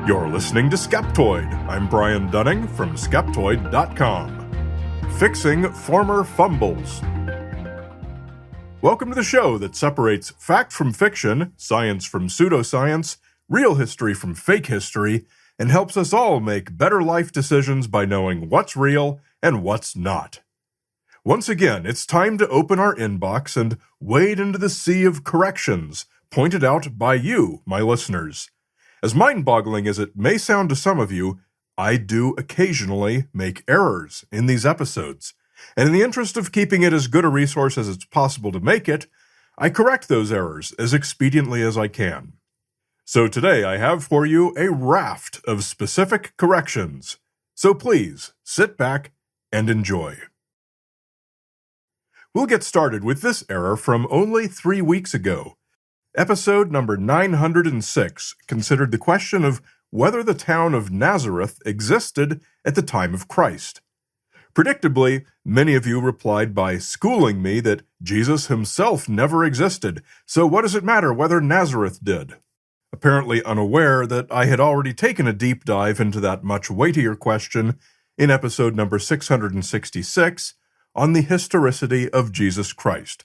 You're listening to Skeptoid. I'm Brian Dunning from Skeptoid.com. Fixing former fumbles. Welcome to the show that separates fact from fiction, science from pseudoscience, real history from fake history, and helps us all make better life decisions by knowing what's real and what's not. Once again, it's time to open our inbox and wade into the sea of corrections pointed out by you, my listeners. As mind-boggling as it may sound to some of you, I do occasionally make errors in these episodes. And in the interest of keeping it as good a resource as it's possible to make it, I correct those errors as expediently as I can. So today I have for you a raft of specific corrections. So please, sit back and enjoy. We'll get started with this error from only 3 weeks ago. Episode number 906 considered the question of whether the town of Nazareth existed at the time of Christ. Predictably, many of you replied by schooling me that Jesus himself never existed, so what does it matter whether Nazareth did? Apparently unaware that I had already taken a deep dive into that much weightier question in episode number 666 on the historicity of Jesus Christ.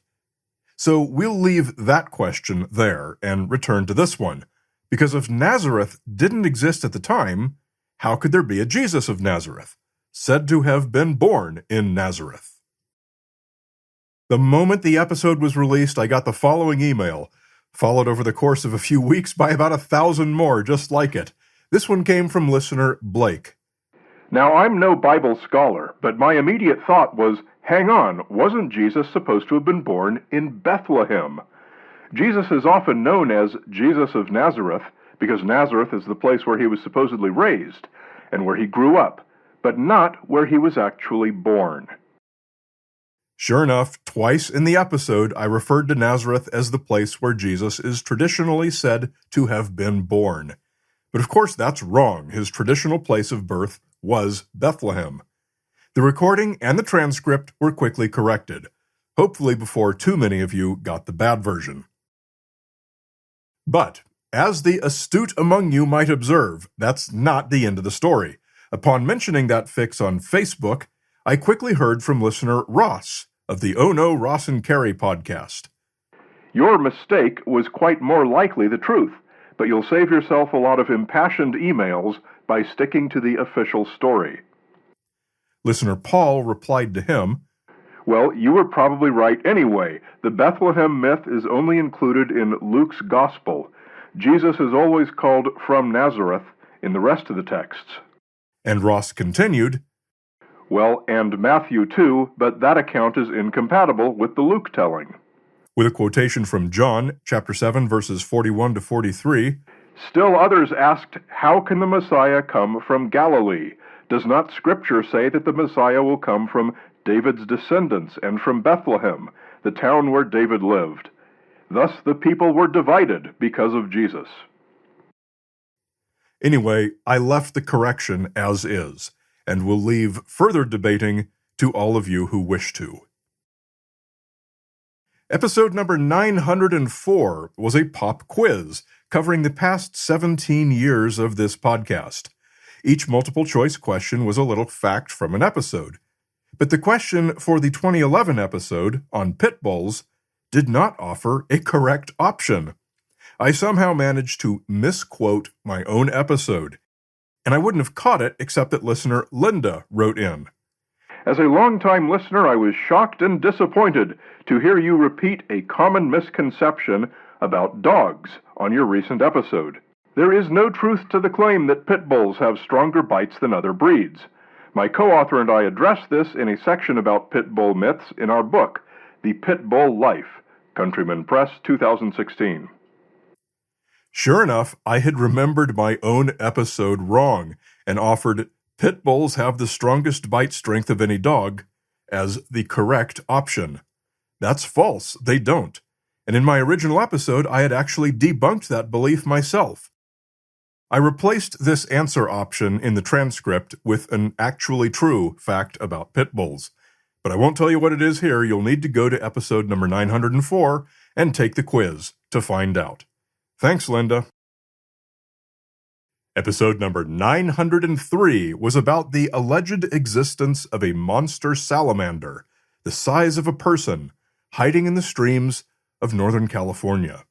So we'll leave that question there and return to this one, because if Nazareth didn't exist at the time, how could there be a Jesus of Nazareth, said to have been born in Nazareth? The moment the episode was released, I got the following email, followed over the course of a few weeks by about 1,000 more just like it. This one came from listener Blake. Now, I'm no Bible scholar, but my immediate thought was, hang on, wasn't Jesus supposed to have been born in Bethlehem? Jesus is often known as Jesus of Nazareth because Nazareth is the place where he was supposedly raised and where he grew up, but not where he was actually born. Sure enough, twice in the episode, I referred to Nazareth as the place where Jesus is traditionally said to have been born. But of course that's wrong. His traditional place of birth was Bethlehem. The recording and the transcript were quickly corrected, hopefully before too many of you got the bad version. But, as the astute among you might observe, that's not the end of the story. Upon mentioning that fix on Facebook, I quickly heard from listener Ross of the Oh No, Ross and Carrie podcast. Your mistake was quite more likely the truth, but you'll save yourself a lot of impassioned emails by sticking to the official story. Listener Paul replied to him, Well, you were probably right anyway. The Bethlehem myth is only included in Luke's Gospel. Jesus is always called from Nazareth in the rest of the texts. And Ross continued, Well, and Matthew too, but that account is incompatible with the Luke telling. With a quotation from John, chapter 7, verses 41 to 43, Still others asked, How can the Messiah come from Galilee? Does not Scripture say that the Messiah will come from David's descendants and from Bethlehem, the town where David lived? Thus the people were divided because of Jesus. Anyway, I left the correction as is, and will leave further debating to all of you who wish to. Episode number 904 was a pop quiz covering the past 17 years of this podcast. Each multiple-choice question was a little fact from an episode. But the question for the 2011 episode on pit bulls did not offer a correct option. I somehow managed to misquote my own episode, and I wouldn't have caught it except that listener Linda wrote in. As a longtime listener, I was shocked and disappointed to hear you repeat a common misconception about dogs on your recent episode. There is no truth to the claim that pit bulls have stronger bites than other breeds. My co-author and I address this in a section about pit bull myths in our book, The Pit Bull Life, Countryman Press, 2016. Sure enough, I had remembered my own episode wrong and offered pit bulls have the strongest bite strength of any dog as the correct option. That's false, they don't. And in my original episode, I had actually debunked that belief myself. I replaced this answer option in the transcript with an actually true fact about pit bulls. But I won't tell you what it is here. You'll need to go to episode number 904 and take the quiz to find out. Thanks, Linda. Episode number 903 was about the alleged existence of a monster salamander, the size of a person, hiding in the streams of Northern California.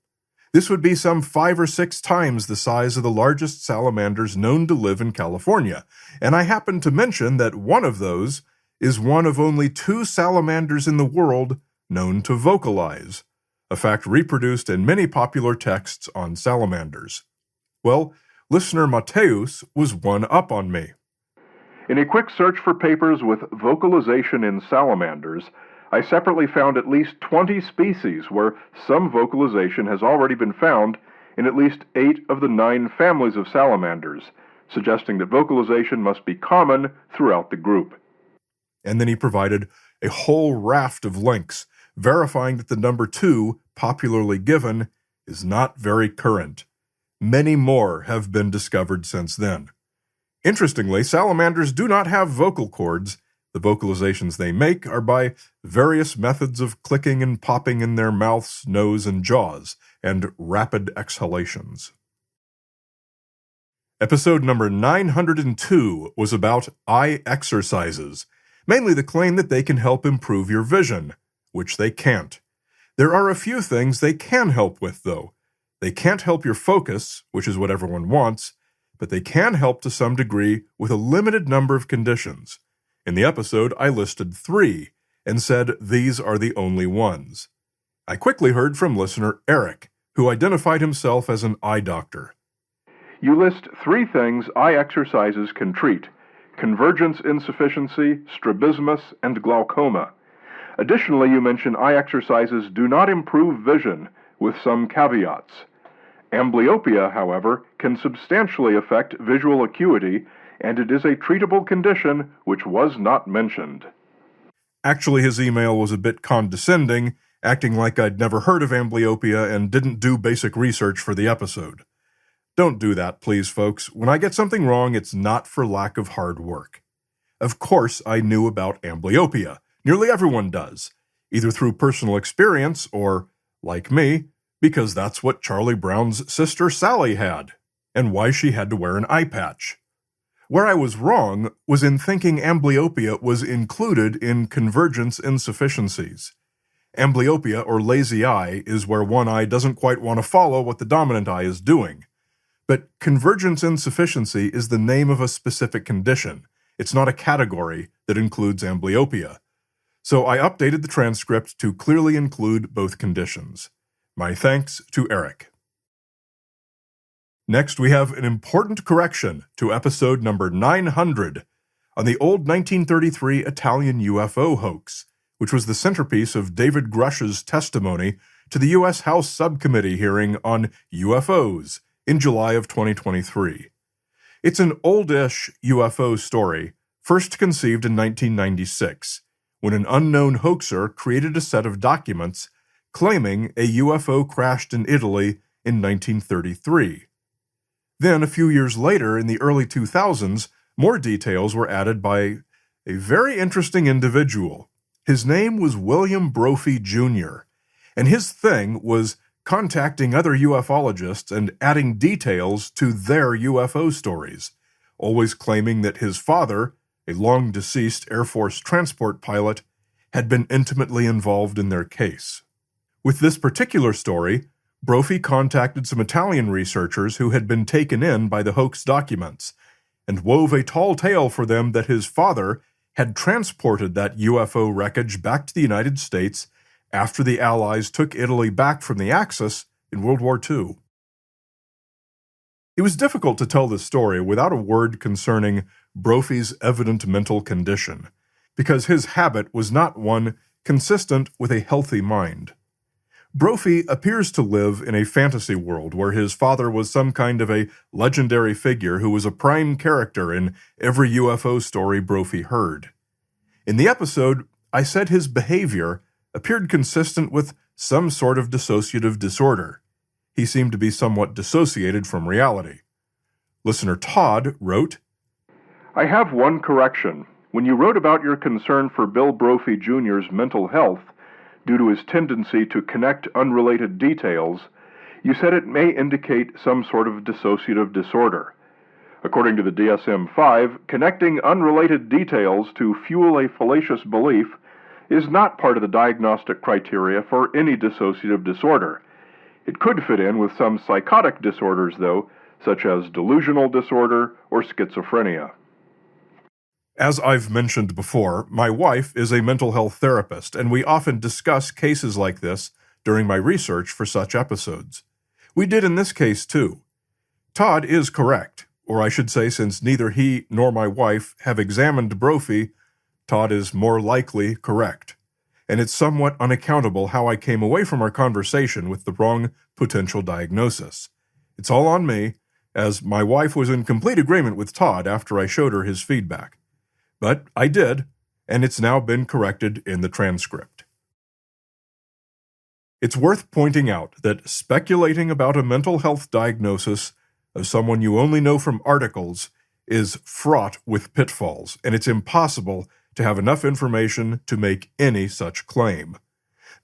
This would be some 5 or 6 times the size of the largest salamanders known to live in California, and I happen to mention that one of those is one of only 2 salamanders in the world known to vocalize, a fact reproduced in many popular texts on salamanders. Well, listener Mateus was one up on me. In a quick search for papers with vocalization in salamanders, I separately found at least 20 species where some vocalization has already been found in at least 8 of the 9 families of salamanders, suggesting that vocalization must be common throughout the group. And then he provided a whole raft of links, verifying that the number 2, popularly given, is not very current. Many more have been discovered since then. Interestingly, salamanders do not have vocal cords. The vocalizations they make are by various methods of clicking and popping in their mouths, nose, and jaws, and rapid exhalations. Episode number 902 was about eye exercises, mainly the claim that they can help improve your vision, which they can't. There are a few things they can help with, though. They can't help your focus, which is what everyone wants, but they can help to some degree with a limited number of conditions. In the episode, I listed 3 and said these are the only ones. I quickly heard from listener Eric, who identified himself as an eye doctor. You list 3 things eye exercises can treat: convergence insufficiency, strabismus, and glaucoma. Additionally, you mention eye exercises do not improve vision, with some caveats. Amblyopia, however, can substantially affect visual acuity, and it is a treatable condition which was not mentioned. Actually, his email was a bit condescending, acting like I'd never heard of amblyopia and didn't do basic research for the episode. Don't do that, please, folks. When I get something wrong, it's not for lack of hard work. Of course, I knew about amblyopia. Nearly everyone does, either through personal experience or, like me, because that's what Charlie Brown's sister Sally had, and why she had to wear an eye patch. Where I was wrong was in thinking amblyopia was included in convergence insufficiencies. Amblyopia, or lazy eye, is where one eye doesn't quite want to follow what the dominant eye is doing. But convergence insufficiency is the name of a specific condition. It's not a category that includes amblyopia. So I updated the transcript to clearly include both conditions. My thanks to Eric. Next, we have an important correction to episode number 900 on the old 1933 Italian UFO hoax, which was the centerpiece of David Grush's testimony to the U.S. House Subcommittee hearing on UFOs in July of 2023. It's an oldish UFO story, first conceived in 1996, when an unknown hoaxer created a set of documents claiming a UFO crashed in Italy in 1933. Then, a few years later, in the early 2000s, more details were added by a very interesting individual. His name was William Brophy Jr., and his thing was contacting other ufologists and adding details to their UFO stories, always claiming that his father, a long-deceased Air Force transport pilot, had been intimately involved in their case. With this particular story, Brophy contacted some Italian researchers who had been taken in by the hoax documents, and wove a tall tale for them that his father had transported that UFO wreckage back to the United States after the Allies took Italy back from the Axis in World War II. It was difficult to tell this story without a word concerning Brophy's evident mental condition, because his habit was not one consistent with a healthy mind. Brophy appears to live in a fantasy world where his father was some kind of a legendary figure who was a prime character in every UFO story Brophy heard. In the episode, I said his behavior appeared consistent with some sort of dissociative disorder. He seemed to be somewhat dissociated from reality. Listener Todd wrote, I have one correction. When you wrote about your concern for Bill Brophy Jr.'s mental health, due to his tendency to connect unrelated details, you said it may indicate some sort of dissociative disorder. According to the DSM-5, connecting unrelated details to fuel a fallacious belief is not part of the diagnostic criteria for any dissociative disorder. It could fit in with some psychotic disorders, though, such as delusional disorder or schizophrenia. As I've mentioned before, my wife is a mental health therapist, and we often discuss cases like this during my research for such episodes. We did in this case, too. Todd is correct, or I should say, since neither he nor my wife have examined Brophy, Todd is more likely correct. And it's somewhat unaccountable how I came away from our conversation with the wrong potential diagnosis. It's all on me, as my wife was in complete agreement with Todd after I showed her his feedback. But I did, and it's now been corrected in the transcript. It's worth pointing out that speculating about a mental health diagnosis of someone you only know from articles is fraught with pitfalls, and it's impossible to have enough information to make any such claim.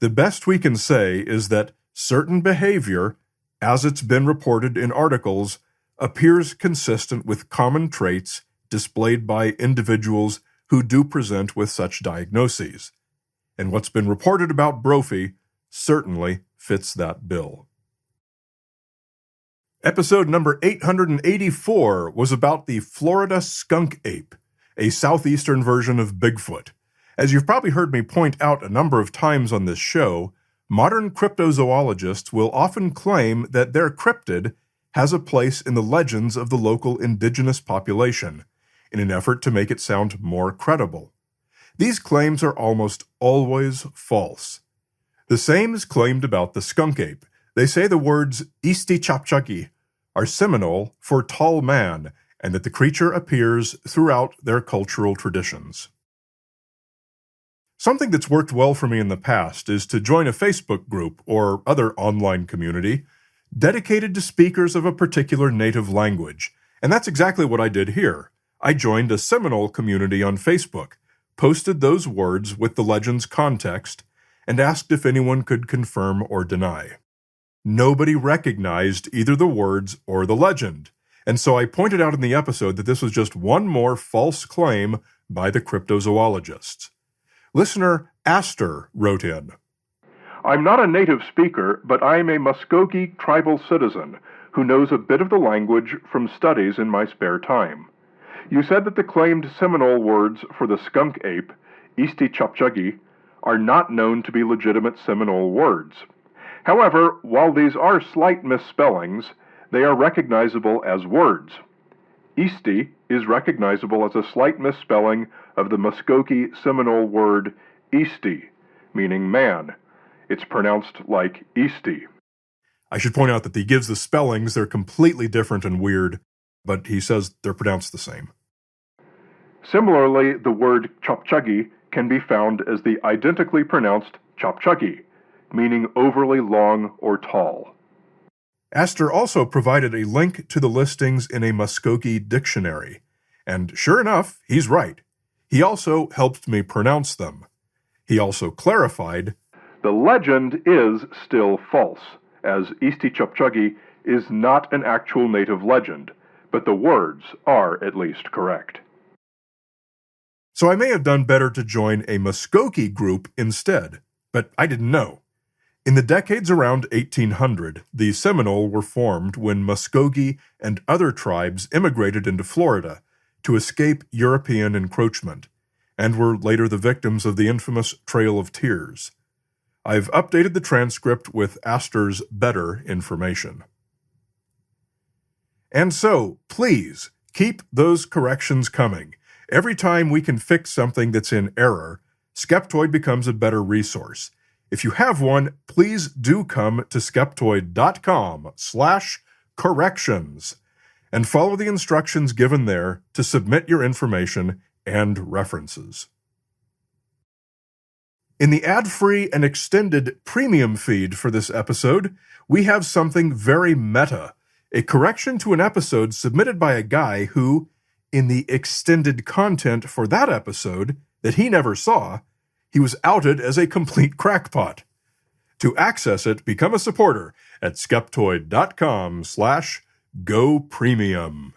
The best we can say is that certain behavior, as it's been reported in articles, appears consistent with common traits displayed by individuals who do present with such diagnoses. And what's been reported about Brophy certainly fits that bill. Episode number 884 was about the Florida skunk ape, a southeastern version of Bigfoot. As you've probably heard me point out a number of times on this show, modern cryptozoologists will often claim that their cryptid has a place in the legends of the local indigenous population, in an effort to make it sound more credible. These claims are almost always false. The same is claimed about the skunk ape. They say the words Isti Chapchaki are Seminole for tall man, and that the creature appears throughout their cultural traditions. Something that's worked well for me in the past is to join a Facebook group or other online community dedicated to speakers of a particular native language, and that's exactly what I did here. I joined a Seminole community on Facebook, posted those words with the legend's context, and asked if anyone could confirm or deny. Nobody recognized either the words or the legend, and so I pointed out in the episode that this was just one more false claim by the cryptozoologists. Listener Astor wrote in, I'm not a native speaker, but I am a Muskogee tribal citizen who knows a bit of the language from studies in my spare time. You said that the claimed Seminole words for the skunk ape, Isti Chapchagi, are not known to be legitimate Seminole words. However, while these are slight misspellings, they are recognizable as words. Isti is recognizable as a slight misspelling of the Muskogee Seminole word Isti, meaning man. It's pronounced like Easty. I should point out that he gives the spellings, they're completely different and weird, but he says they're pronounced the same. Similarly, the word Chapchagi can be found as the identically pronounced Chapchagi, meaning overly long or tall. Astor also provided a link to the listings in a Muskogee dictionary, and sure enough, he's right. He also helped me pronounce them. He also clarified, the legend is still false, as Isti Chapchagi is not an actual native legend, but the words are at least correct. So I may have done better to join a Muskogee group instead, but I didn't know. In the decades around 1800, the Seminole were formed when Muskogee and other tribes immigrated into Florida to escape European encroachment, and were later the victims of the infamous Trail of Tears. I've updated the transcript with Astor's better information. And so, please, keep those corrections coming. Every time we can fix something that's in error, Skeptoid becomes a better resource. If you have one, please do come to skeptoid.com/corrections and follow the instructions given there to submit your information and references. In the ad-free and extended premium feed for this episode, we have something very meta, a correction to an episode submitted by a guy who, in the extended content for that episode that he never saw, he was outed as a complete crackpot. To access it, become a supporter at skeptoid.com/go premium.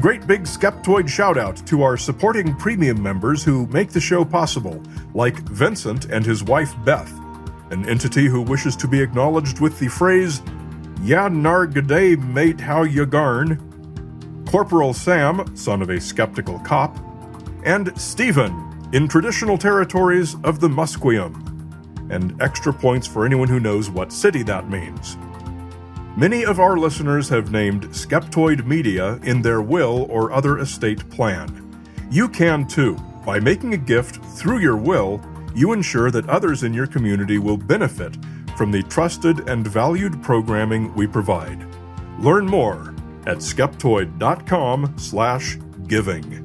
great big Skeptoid shout-out to our supporting premium members who make the show possible, like Vincent and his wife Beth, an entity who wishes to be acknowledged with the phrase, "Ya nargaday mate how ya garn," Corporal Sam, son of a skeptical cop, and Stephen, in traditional territories of the Musqueam, and extra points for anyone who knows what city that means. Many of our listeners have named Skeptoid Media in their will or other estate plan. You can too. By making a gift through your will, you ensure that others in your community will benefit from the trusted and valued programming we provide. Learn more at skeptoid.com/giving.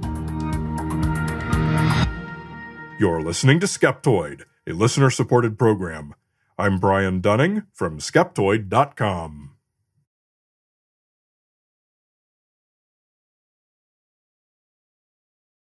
You're listening to Skeptoid, a listener-supported program. I'm Brian Dunning from Skeptoid.com.